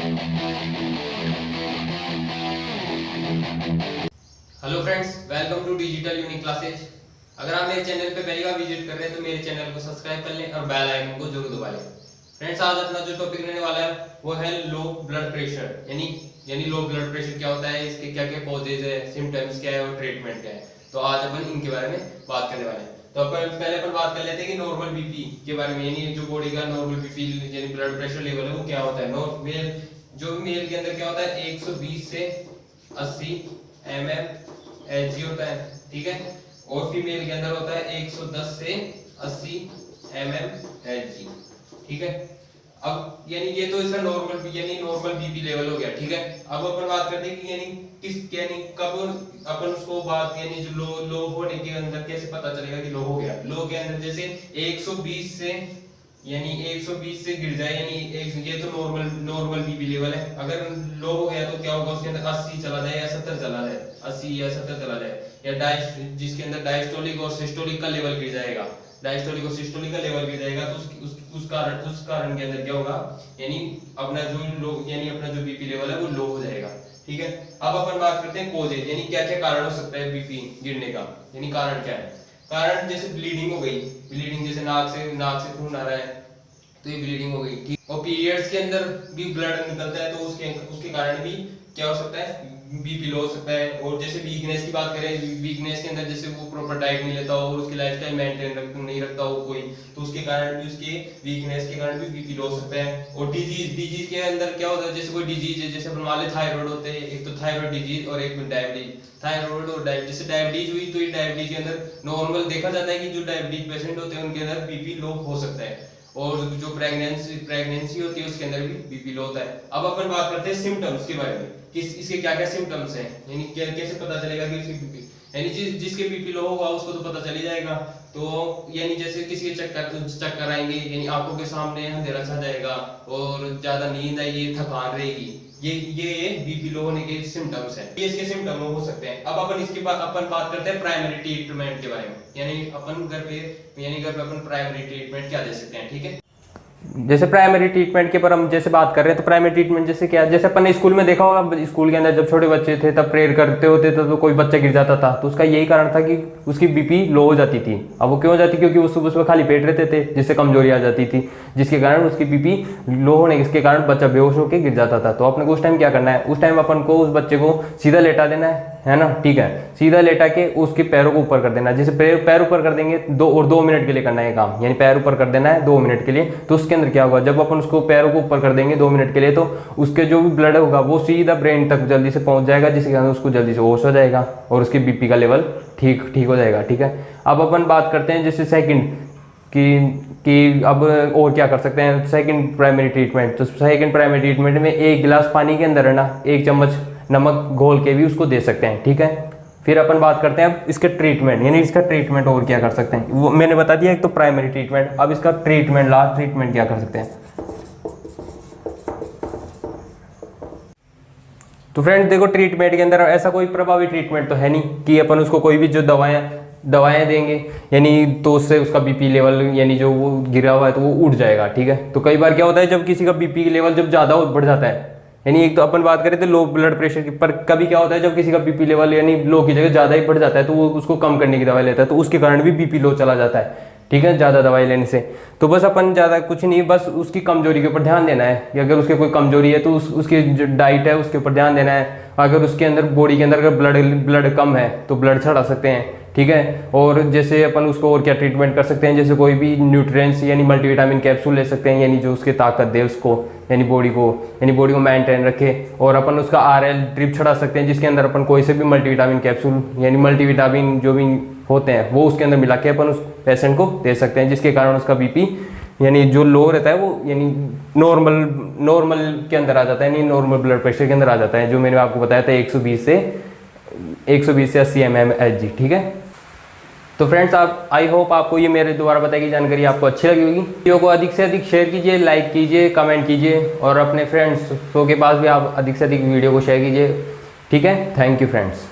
Hello friends, welcome to digital unique classes. अगर आप मेरे चैनल पे पहली बार विजिट कर रहे हैं तो मेरे चैनल को सब्सक्राइब कर लें और बेल आइकन को जरूर दबा लें। फ्रेंड्स, आज अपना जो टॉपिक रहने वाला है वो है लो ब्लड प्रेशर। यानी लो ब्लड प्रेशर क्या होता है, इसके क्या क्या कॉजेज है, सिम्टम्स क्या है और ट्रीटमेंट क्या है। तो आज अपन इनके बारे में बात करने वाले हैं। तो पहले अपन बात कर लेते हैं कि नॉर्मल बीपी के बारे में, यानी जो बॉडी का नॉर्मल बीपी यानी ब्लड प्रेशर लेवल है वो क्या होता है। जो मेल के अंदर क्या होता है 120 से 80 mmHg होता है, ठीक है। और फीमेल के अंदर होता है 110 से 80 mmHg, ठीक है। अब यानी ये तो इसका नॉर्मल बीपी लेवल हो गया, ठीक है। अब अपन बात करते हैं कि यानी कब अपन उसको बात यानी जो लो होने के अंदर कैसे पता चलेगा कि लो हो गया। लो के अंदर जैसे 120 से गिर जाए, यानी ये तो नॉर्मल बीपी लेवल है। अगर लो हो गया तो क्या होगा, उसके अंदर 80 चला जाए या 70 चला जाए, 80 या 70 चला जाए, या जिसके अंदर डायस्टोलिक और सिस्टोलिक का लेवल गिर जाएगा, डायस्टोलिक और सिस्टोलिक का लेवल गिर जाएगा, तो उस कारण के अंदर क्या होगा, यानी अपना जो बीपी लेवल है वो लो हो जाएगा, ठीक है। अब अपन बात करते हैं कॉजेज, यानी क्या क्या कारण हो सकता है बीपी गिरने का, यानी कारण क्या है। कारण जैसे ब्लीडिंग हो गई, ब्लीडिंग जैसे नाक से खून आ रहा है तो ये ब्लीडिंग हो गई, ठीक। और पीरियड्स के अंदर भी ब्लड निकलता है तो उसके कारण भी क्या हो सकता है, बीपी लो हो सकता है। और जैसे वीकनेस की बात करें, वीकनेस के अंदर जैसे वो प्रॉपर डाइट नहीं लेता हो और उसकी लाइफस्टाइल मेंटेन नहीं रखता हो कोई, तो उसके कारण भी, उसके वीकनेस के कारण भी बीपी लो हो सकता है। और डिजीज के अंदर क्या होता है, जैसे कोई डिजीज है, जैसे अपन मान ले थायराइड होते हैं, एक तो थायराइड डिजीज और एक डायबिटीज। थायराइड और डायबिटीज, जैसे डायबिटीज हुई तो ये डायबिटीज के अंदर नॉर्मल देखा जाता है कि जो डायबिटीज पेशेंट होते हैं उनके अंदर बीपी लो हो सकता है। और जो प्रेगनेंसी होती है उसके अंदर भी बीपी लो होता है। अब अपन बात करते हैं सिम्टम्स के बारे में कि इसके क्या क्या सिम्टम्स हैं, यानी कैसे पता चलेगा कि इसकी बीपी, यानी जिसके बीपी लो होगा उसको तो पता चल ही जाएगा। तो यानी जैसे किसी के चक्कर आएंगे, यानी आंखों के सामने अंधेरा छा जाएगा और ज्यादा नींद आएगी, थकान रहेगी, ये बीपी लो होने के सिम्टम्स हैं, ये इसके सिम्टम हो सकते हैं। अब अपन बात करते हैं प्राइमरी ट्रीटमेंट के बारे में, यानी अपन घर पे अपन प्राइमरी ट्रीटमेंट क्या दे सकते हैं, ठीक है। जैसे प्राइमरी ट्रीटमेंट के ऊपर हम जैसे बात कर रहे हैं, तो प्राइमरी ट्रीटमेंट जैसे क्या, जैसे अपन ने स्कूल में देखा होगा, स्कूल के अंदर जब छोटे बच्चे थे तब प्रेयर करते होते थे तो कोई बच्चा गिर जाता था, तो उसका यही कारण था कि उसकी बीपी लो हो जाती थी। अब वो क्यों हो जाती, क्योंकि वो सुबह सुबह खाली पेट रहते थे, जिससे कमजोरी आ जाती थी, जिसके कारण उसकी बीपी लो होने के कारण बच्चा बेहोश होकर गिर जाता था। तो अपने को उस टाइम क्या करना है, उस टाइम अपन को उस बच्चे को सीधा लेटा देना है ना, ठीक है। सीधा लेटा के उसके पैरों को ऊपर कर देना है। जैसे पैर ऊपर कर देंगे 2 मिनट के लिए करना है काम, यानी पैर ऊपर कर देना है 2 मिनट के लिए। तो उसके अंदर क्या होगा, जब अपन उसको पैरों को ऊपर कर देंगे 2 मिनट के लिए, तो उसके जो भी ब्लड होगा वो सीधा ब्रेन तक जल्दी से पहुंच जाएगा, जिसके कारण उसको जल्दी से होश हो जाएगा और उसकी बीपी का लेवल ठीक हो जाएगा, ठीक है। अब अपन बात करते हैं जैसे सेकंड कि अब और क्या कर सकते हैं, सेकंड प्राइमरी ट्रीटमेंट। तो सेकंड प्राइमरी ट्रीटमेंट में 1 गिलास पानी के अंदर है ना 1 चम्मच नमक घोल के भी उसको दे सकते हैं, ठीक है। फिर अपन बात करते हैं अब इसके ट्रीटमेंट, यानी इसका ट्रीटमेंट और क्या कर सकते हैं, वो मैंने बता दिया एक तो प्राइमरी ट्रीटमेंट। अब इसका ट्रीटमेंट, लास्ट ट्रीटमेंट क्या कर सकते हैं। तो फ्रेंड देखो, ट्रीटमेंट के अंदर ऐसा कोई प्रभावी ट्रीटमेंट तो है नहीं कि अपन उसको कोई भी जो दवाएं देंगे यानी तो उससे उसका बीपी लेवल यानी जो वो गिरा हुआ है तो वो उठ जाएगा, ठीक है। तो कई बार क्या होता है, जब किसी का बीपी लेवल जब ज़्यादा बढ़ जाता है, यानी एक तो अपन बात करें तो लो ब्लड प्रेशर की, पर कभी क्या होता है जब किसी का बीपी लेवल यानी लो की जगह ज़्यादा ही बढ़ जाता है तो वो उसको कम करने की दवाई लेता है, तो उसके कारण भी बीपी लो चला जाता है, ठीक है, ज़्यादा दवाई लेने से। तो बस अपन ज़्यादा कुछ नहीं, बस उसकी कमजोरी के ऊपर ध्यान देना है कि अगर उसके कोई कमजोरी है तो उसकी जो डाइट है उसके ऊपर ध्यान देना है। अगर उसके अंदर बॉडी के अंदर अगर ब्लड कम है तो ब्लड चढ़ा सकते हैं, ठीक है। और जैसे अपन उसको और क्या ट्रीटमेंट कर सकते हैं, जैसे कोई भी न्यूट्रिएंट्स यानी मल्टीविटामिन कैप्सूल ले सकते हैं, यानी जो उसके ताकत दे उसको, यानी बॉडी को मेंटेन रखे। और अपन उसका RL ड्रिप चढ़ा सकते हैं, जिसके अंदर अपन कोई से भी मल्टीविटामिन कैप्सूल यानी मल्टीविटामिन जो भी होते हैं वो उसके अंदर मिला के अपन उस पेशेंट को दे सकते हैं, जिसके कारण उसका बीपी यानी जो लो रहता है वो यानी नॉर्मल के अंदर आ जाता है, यानी नॉर्मल ब्लड प्रेशर के अंदर आ जाता है, जो मैंने आपको बताया था 120 से 80 mmHg, ठीक है। तो फ्रेंड्स, आप आई होप आपको ये मेरे द्वारा बताई गई जानकारी आपको अच्छी लगी होगी। वीडियो को अधिक से अधिक शेयर कीजिए, लाइक कीजिए, कमेंट कीजिए और अपने फ्रेंड्स के पास भी आप अधिक से अधिक वीडियो को शेयर कीजिए, ठीक है। Thank you friends.